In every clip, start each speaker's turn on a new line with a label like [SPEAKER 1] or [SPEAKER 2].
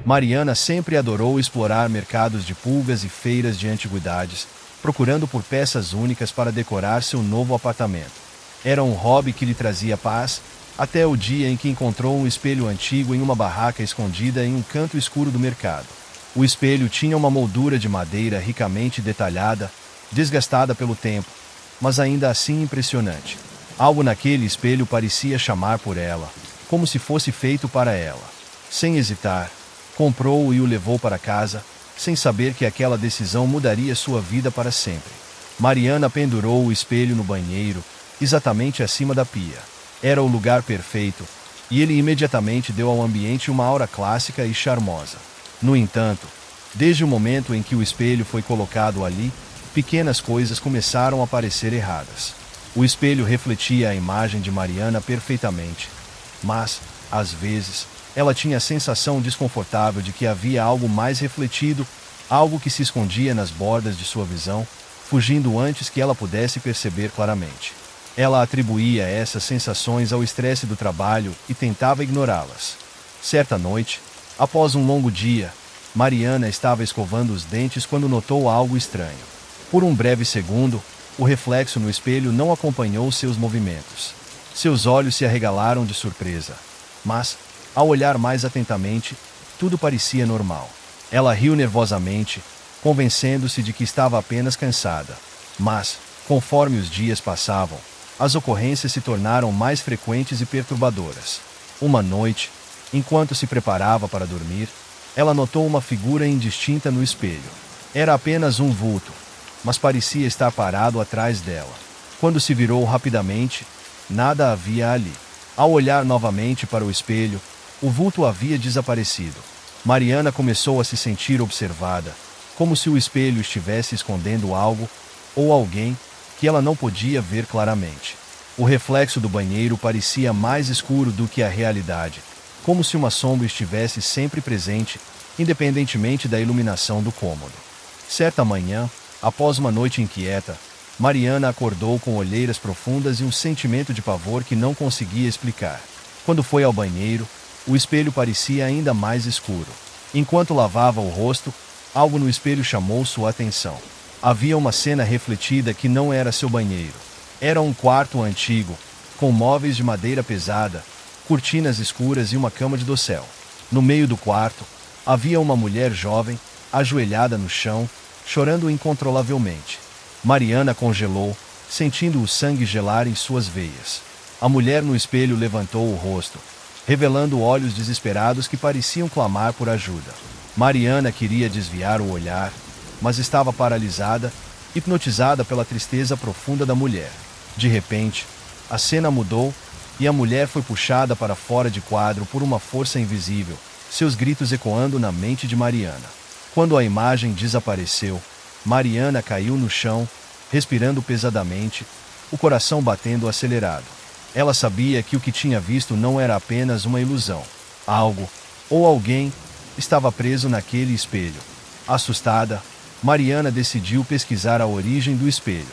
[SPEAKER 1] Mariana sempre adorou explorar mercados de pulgas e feiras de antiguidades, procurando por peças únicas para decorar seu novo apartamento. Era um hobby que lhe trazia paz, até o dia em que encontrou um espelho antigo em uma barraca escondida em um canto escuro do mercado. O espelho tinha uma moldura de madeira ricamente detalhada, desgastada pelo tempo, mas ainda assim impressionante. Algo naquele espelho parecia chamar por ela, como se fosse feito para ela. Sem hesitar, comprou-o e o levou para casa, sem saber que aquela decisão mudaria sua vida para sempre. Mariana pendurou o espelho no banheiro, exatamente acima da pia. Era o lugar perfeito, e ele imediatamente deu ao ambiente uma aura clássica e charmosa. No entanto, desde o momento em que o espelho foi colocado ali, pequenas coisas começaram a parecer erradas. O espelho refletia a imagem de Mariana perfeitamente, mas, às vezes, ela tinha a sensação desconfortável de que havia algo mais refletido, algo que se escondia nas bordas de sua visão, fugindo antes que ela pudesse perceber claramente. Ela atribuía essas sensações ao estresse do trabalho e tentava ignorá-las. Certa noite, após um longo dia, Mariana estava escovando os dentes quando notou algo estranho. Por um breve segundo, o reflexo no espelho não acompanhou seus movimentos. Seus olhos se arregalaram de surpresa. Mas, ao olhar mais atentamente, tudo parecia normal. Ela riu nervosamente, convencendo-se de que estava apenas cansada. Mas, conforme os dias passavam, as ocorrências se tornaram mais frequentes e perturbadoras. Uma noite, enquanto se preparava para dormir, ela notou uma figura indistinta no espelho. Era apenas um vulto, mas parecia estar parado atrás dela. Quando se virou rapidamente, nada havia ali. Ao olhar novamente para o espelho, o vulto havia desaparecido. Mariana começou a se sentir observada, como se o espelho estivesse escondendo algo, ou alguém, que ela não podia ver claramente. O reflexo do banheiro parecia mais escuro do que a realidade, como se uma sombra estivesse sempre presente, independentemente da iluminação do cômodo. Certa manhã, após uma noite inquieta, Mariana acordou com olheiras profundas e um sentimento de pavor que não conseguia explicar. Quando foi ao banheiro, o espelho parecia ainda mais escuro. Enquanto lavava o rosto, algo no espelho chamou sua atenção. Havia uma cena refletida que não era seu banheiro. Era um quarto antigo, com móveis de madeira pesada, cortinas escuras e uma cama de dossel. No meio do quarto, havia uma mulher jovem, ajoelhada no chão, chorando incontrolavelmente. Mariana congelou, sentindo o sangue gelar em suas veias. A mulher no espelho levantou o rosto, revelando olhos desesperados que pareciam clamar por ajuda. Mariana queria desviar o olhar, mas estava paralisada, hipnotizada pela tristeza profunda da mulher. De repente, a cena mudou e a mulher foi puxada para fora de quadro por uma força invisível, seus gritos ecoando na mente de Mariana. Quando a imagem desapareceu, Mariana caiu no chão, respirando pesadamente, o coração batendo acelerado. Ela sabia que o que tinha visto não era apenas uma ilusão. Algo, ou alguém, estava preso naquele espelho. Assustada, Mariana decidiu pesquisar a origem do espelho.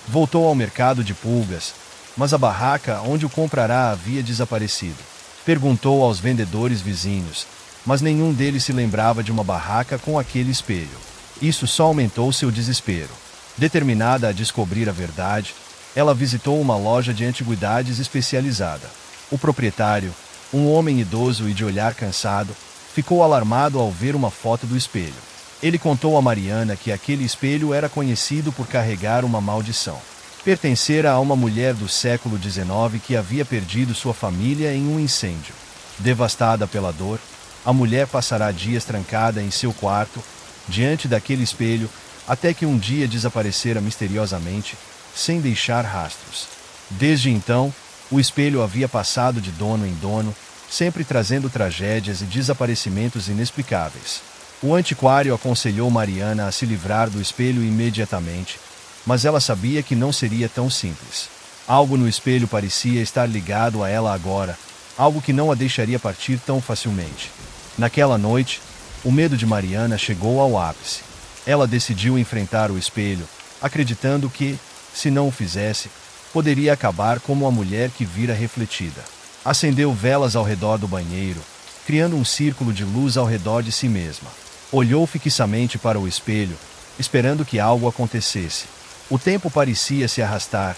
[SPEAKER 1] Voltou ao mercado de pulgas, mas a barraca onde o comprará havia desaparecido. Perguntou aos vendedores vizinhos, mas nenhum deles se lembrava de uma barraca com aquele espelho. Isso só aumentou seu desespero. Determinada a descobrir a verdade, ela visitou uma loja de antiguidades especializada. O proprietário, um homem idoso e de olhar cansado, ficou alarmado ao ver uma foto do espelho. Ele contou a Mariana que aquele espelho era conhecido por carregar uma maldição. Pertencera a uma mulher do século XIX que havia perdido sua família em um incêndio. Devastada pela dor, a mulher passará dias trancada em seu quarto, diante daquele espelho, até que um dia desaparecera misteriosamente, sem deixar rastros. Desde então, o espelho havia passado de dono em dono, sempre trazendo tragédias e desaparecimentos inexplicáveis. O antiquário aconselhou Mariana a se livrar do espelho imediatamente, mas ela sabia que não seria tão simples. Algo no espelho parecia estar ligado a ela agora, algo que não a deixaria partir tão facilmente. Naquela noite, o medo de Mariana chegou ao ápice. Ela decidiu enfrentar o espelho, acreditando que, se não o fizesse, poderia acabar como a mulher que vira refletida. Acendeu velas ao redor do banheiro, criando um círculo de luz ao redor de si mesma. Olhou fixamente para o espelho, esperando que algo acontecesse. O tempo parecia se arrastar,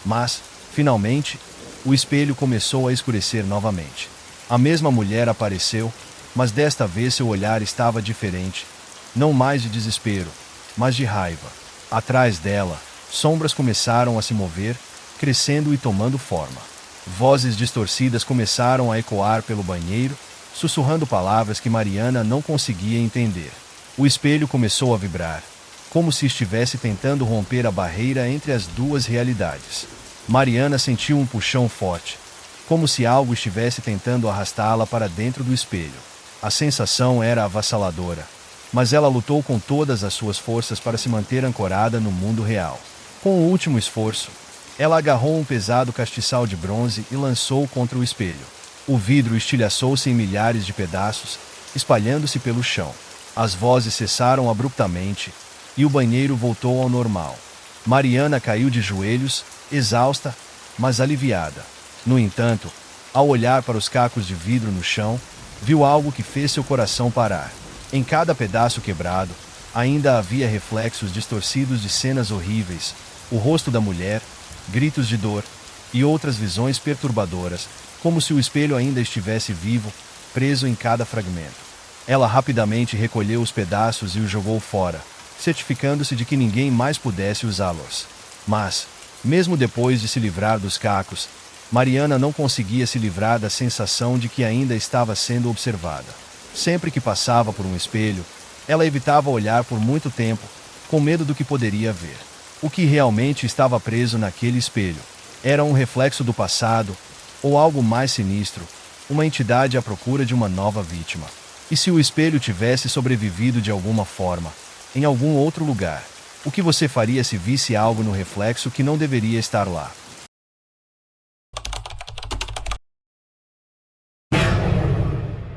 [SPEAKER 1] mas, finalmente, o espelho começou a escurecer novamente. A mesma mulher apareceu, mas desta vez seu olhar estava diferente, não mais de desespero, mas de raiva. Atrás dela, sombras começaram a se mover, crescendo e tomando forma. Vozes distorcidas começaram a ecoar pelo banheiro, sussurrando palavras que Mariana não conseguia entender. O espelho começou a vibrar, como se estivesse tentando romper a barreira entre as duas realidades. Mariana sentiu um puxão forte, como se algo estivesse tentando arrastá-la para dentro do espelho. A sensação era avassaladora, mas ela lutou com todas as suas forças para se manter ancorada no mundo real. Com o último esforço, ela agarrou um pesado castiçal de bronze e lançou contra o espelho. O vidro estilhaçou-se em milhares de pedaços, espalhando-se pelo chão. As vozes cessaram abruptamente, e o banheiro voltou ao normal. Mariana caiu de joelhos, exausta, mas aliviada. No entanto, ao olhar para os cacos de vidro no chão, viu algo que fez seu coração parar. Em cada pedaço quebrado, ainda havia reflexos distorcidos de cenas horríveis, o rosto da mulher, gritos de dor, e outras visões perturbadoras, como se o espelho ainda estivesse vivo, preso em cada fragmento. Ela rapidamente recolheu os pedaços e os jogou fora, certificando-se de que ninguém mais pudesse usá-los. Mas, mesmo depois de se livrar dos cacos, Mariana não conseguia se livrar da sensação de que ainda estava sendo observada. Sempre que passava por um espelho, ela evitava olhar por muito tempo, com medo do que poderia ver. O que realmente estava preso naquele espelho era um reflexo do passado, ou algo mais sinistro, uma entidade à procura de uma nova vítima. E se o espelho tivesse sobrevivido de alguma forma, em algum outro lugar, o que você faria se visse algo no reflexo que não deveria estar lá?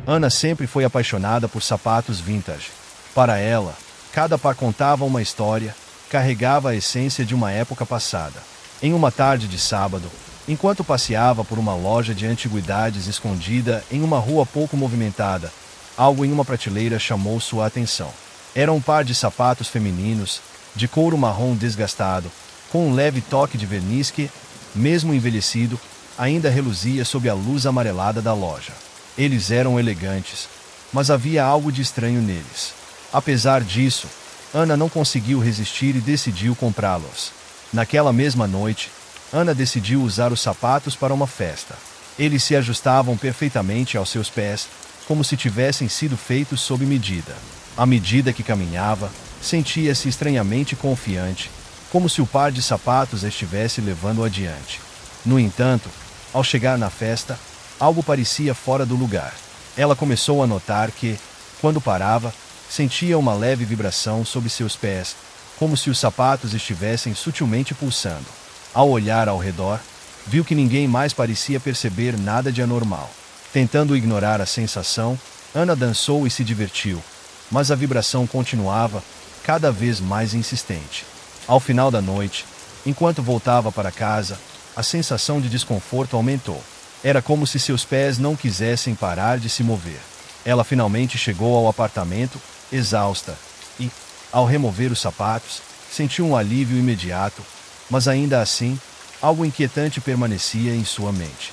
[SPEAKER 1] Ana sempre foi apaixonada por sapatos vintage. Para ela, cada par contava uma história, carregava a essência de uma época passada. Em uma tarde de sábado, enquanto passeava por uma loja de antiguidades escondida em uma rua pouco movimentada, algo em uma prateleira chamou sua atenção. Era um par de sapatos femininos, de couro marrom desgastado, com um leve toque de verniz que, mesmo envelhecido, ainda reluzia sob a luz amarelada da loja. Eles eram elegantes, mas havia algo de estranho neles. Apesar disso, Ana não conseguiu resistir e decidiu comprá-los. Naquela mesma noite, Ana decidiu usar os sapatos para uma festa. Eles se ajustavam perfeitamente aos seus pés, como se tivessem sido feitos sob medida. À medida que caminhava, sentia-se estranhamente confiante, como se o par de sapatos a estivesse levando adiante. No entanto, ao chegar na festa, algo parecia fora do lugar. Ela começou a notar que, quando parava, sentia uma leve vibração sob seus pés, como se os sapatos estivessem sutilmente pulsando. Ao olhar ao redor, viu que ninguém mais parecia perceber nada de anormal. Tentando ignorar a sensação, Ana dançou e se divertiu, mas a vibração continuava, cada vez mais insistente. Ao final da noite, enquanto voltava para casa, a sensação de desconforto aumentou. Era como se seus pés não quisessem parar de se mover. Ela finalmente chegou ao apartamento, exausta, e, ao remover os sapatos, sentiu um alívio imediato, mas ainda assim, algo inquietante permanecia em sua mente.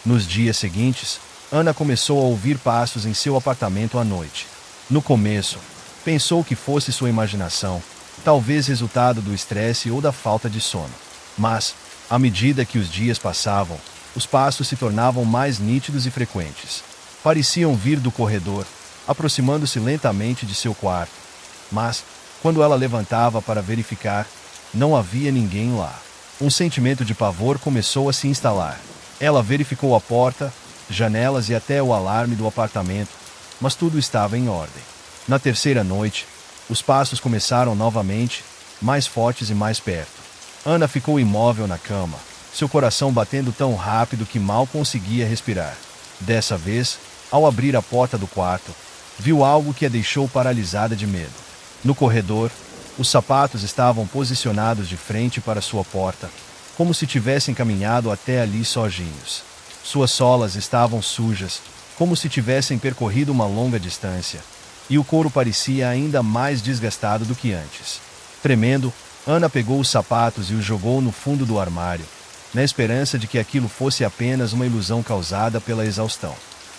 [SPEAKER 1] Nos dias seguintes, Ana começou a ouvir passos em seu apartamento à noite. No começo, pensou que fosse sua imaginação, talvez resultado do estresse ou da falta de sono. Mas, à medida que os dias passavam, os passos se tornavam mais nítidos e frequentes. Pareciam vir do corredor, aproximando-se lentamente de seu quarto. Mas, quando ela levantava para verificar, não havia ninguém lá. Um sentimento de pavor começou a se instalar. Ela verificou a porta, janelas e até o alarme do apartamento, mas tudo estava em ordem. Na terceira noite, os passos começaram novamente, mais fortes e mais perto. Ana ficou imóvel na cama, seu coração batendo tão rápido que mal conseguia respirar. Dessa vez, ao abrir a porta do quarto, viu algo que a deixou paralisada de medo. No corredor, os sapatos estavam posicionados de frente para sua porta, como se tivessem caminhado até ali sozinhos. Suas solas estavam sujas, como se tivessem percorrido uma longa distância, e o couro parecia ainda mais desgastado do que antes. Tremendo, Ana pegou os sapatos e os jogou no fundo do armário, na esperança de que aquilo fosse apenas uma ilusão causada pela exaustão.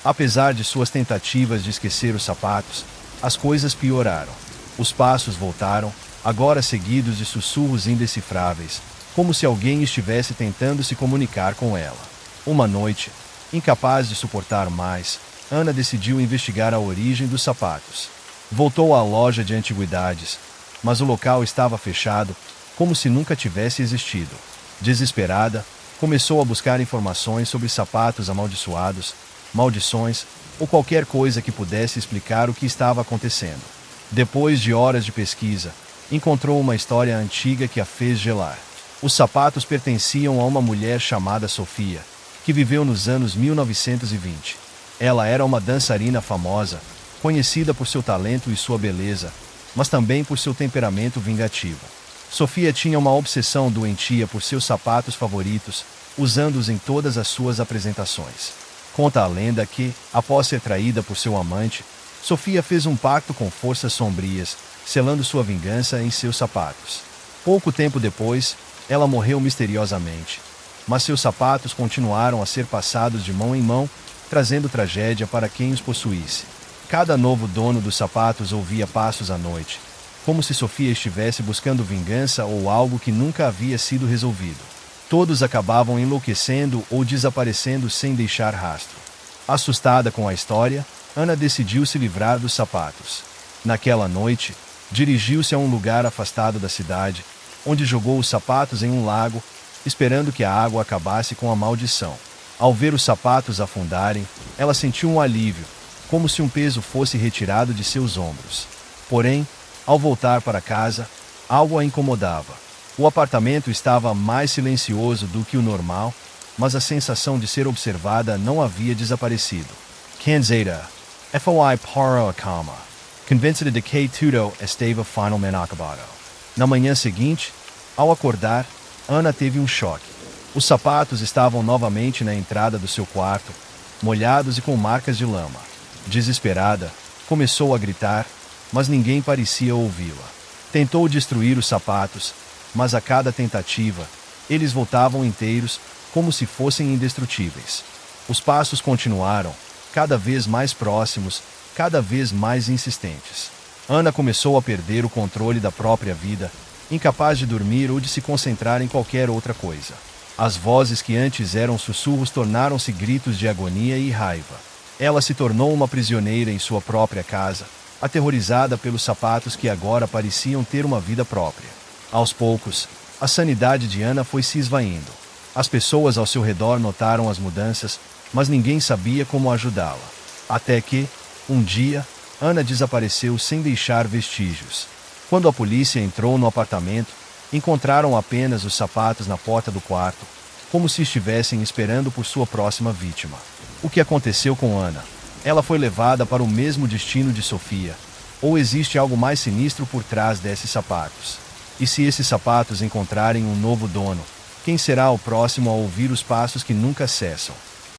[SPEAKER 1] Apesar de suas tentativas de esquecer os sapatos, as coisas pioraram. Os passos voltaram, agora seguidos de sussurros indecifráveis, como se alguém estivesse tentando se comunicar com ela. Uma noite, incapaz de suportar mais, Ana decidiu investigar a origem dos sapatos. Voltou à loja de antiguidades, mas o local estava fechado, como se nunca tivesse existido. Desesperada, começou a buscar informações sobre sapatos amaldiçoados, maldições ou qualquer coisa que pudesse explicar o que estava acontecendo. Depois de horas de pesquisa, encontrou uma história antiga que a fez gelar. Os sapatos pertenciam a uma mulher chamada Sofia, que viveu nos anos 1920. Ela era uma dançarina famosa, conhecida por seu talento e sua beleza, mas também por seu temperamento vingativo. Sofia tinha uma obsessão doentia por seus sapatos favoritos, usando-os em todas as suas apresentações. Conta a lenda que, após ser traída por seu amante, Sofia fez um pacto com forças sombrias, selando sua vingança em seus sapatos. Pouco tempo depois, ela morreu misteriosamente, mas seus sapatos continuaram a ser passados de mão em mão, trazendo tragédia para quem os possuísse. Cada novo dono dos sapatos ouvia passos à noite, como se Sofia estivesse buscando vingança ou algo que nunca havia sido resolvido. Todos acabavam enlouquecendo ou desaparecendo sem deixar rastro. Assustada com a história, Ana decidiu se livrar dos sapatos. Naquela noite, dirigiu-se a um lugar afastado da cidade, onde jogou os sapatos em um lago, esperando que a água acabasse com a maldição. Ao ver os sapatos afundarem, ela sentiu um alívio, como se um peso fosse retirado de seus ombros. Porém, ao voltar para casa, algo a incomodava. O apartamento estava mais silencioso do que o normal, mas a sensação de ser observada não havia desaparecido. Kanzeta, foi para a cama, convencida de que tudo estava finalmente acabado. Na manhã seguinte, ao acordar, Ana teve um choque. Os sapatos estavam novamente na entrada do seu quarto, molhados e com marcas de lama. Desesperada, começou a gritar, mas ninguém parecia ouvi-la. Tentou destruir os sapatos, mas a cada tentativa, eles voltavam inteiros, como se fossem indestrutíveis. Os passos continuaram, cada vez mais próximos, cada vez mais insistentes. Ana começou a perder o controle da própria vida, incapaz de dormir ou de se concentrar em qualquer outra coisa. As vozes que antes eram sussurros tornaram-se gritos de agonia e raiva. Ela se tornou uma prisioneira em sua própria casa, aterrorizada pelos sapatos que agora pareciam ter uma vida própria. Aos poucos, a sanidade de Ana foi se esvaindo. As pessoas ao seu redor notaram as mudanças, mas ninguém sabia como ajudá-la. Até que, um dia, Ana desapareceu sem deixar vestígios. Quando a polícia entrou no apartamento, encontraram apenas os sapatos na porta do quarto, como se estivessem esperando por sua próxima vítima. O que aconteceu com Ana? Ela foi levada para o mesmo destino de Sofia, ou existe algo mais sinistro por trás desses sapatos? E se esses sapatos encontrarem um novo dono, quem será o próximo a ouvir os passos que nunca cessam?